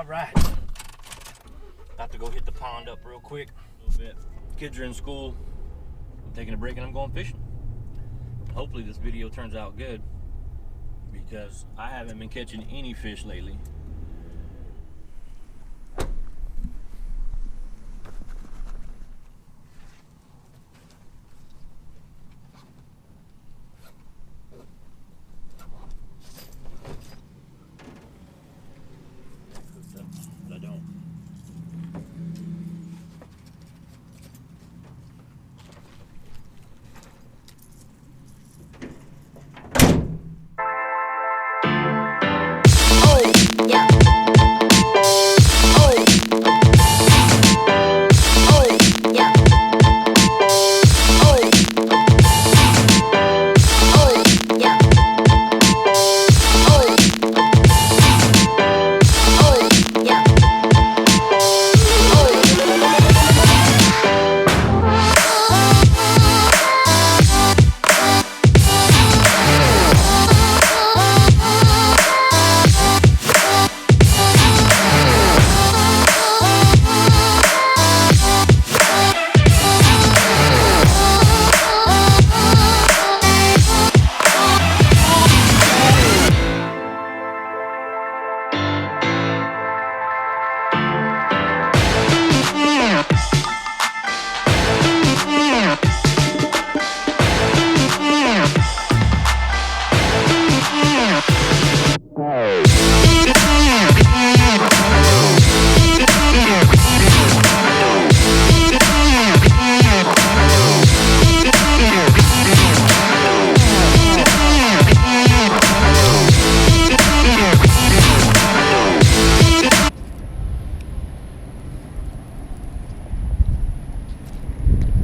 All right. About to go hit the pond up real quick. A little bit. Kids are in school. I'm taking a break and I'm going fishing. Hopefully this video turns out good because I haven't been catching any fish lately. But I don't.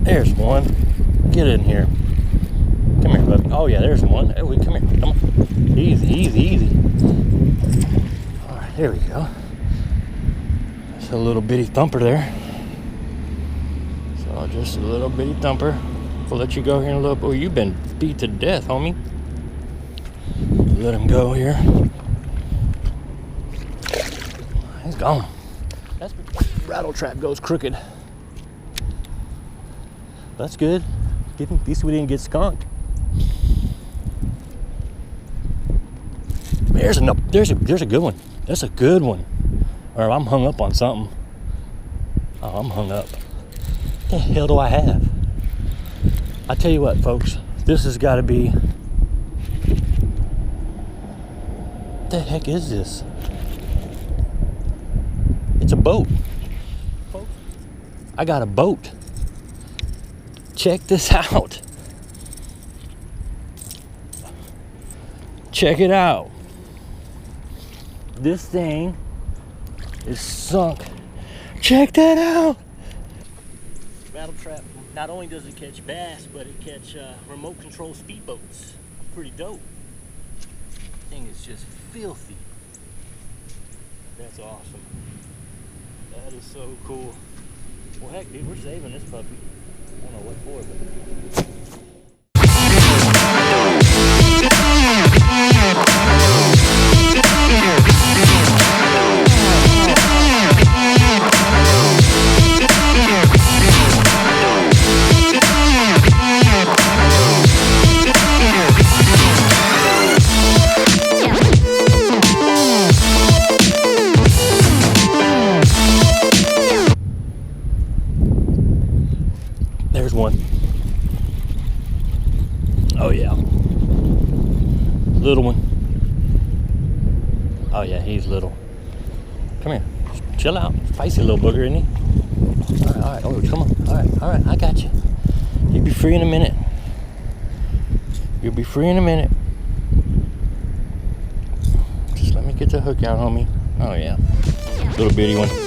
There's one. Get in here. Come here, bud. Oh yeah, there's one. Hey, come here. Come on. Easy, easy, easy. All right, there we go. Just a little bitty thumper there. So just a little bitty thumper. We'll let you go here in a little bit. Oh, you've been beat to death, homie. Let him go here. He's gone. That's because the rattle trap goes crooked. That's good. At least we didn't get skunked. There's a good one. That's a good one. Or I'm hung up on something. Oh, I'm hung up. What the hell do I have? I tell you what, folks. This has got to be. What the heck is this? It's a boat. Folks, I got a boat. Check this out. Check it out. This thing is sunk. Check that out. Rattle trap, not only does it catch bass, but it catch remote control speedboats. Pretty dope. Thing is just filthy. That's awesome. That is so cool. Well, heck, dude, we're saving this puppy. I don't know what for, but... There's one. Oh yeah. Little one. Oh yeah, he's little. Come here. Just chill out. Feisty little booger, isn't he? Alright, oh come on. Alright, I got you. You'll be free in a minute. You'll be free in a minute. Just let me get the hook out, homie. Oh yeah. Little bitty one.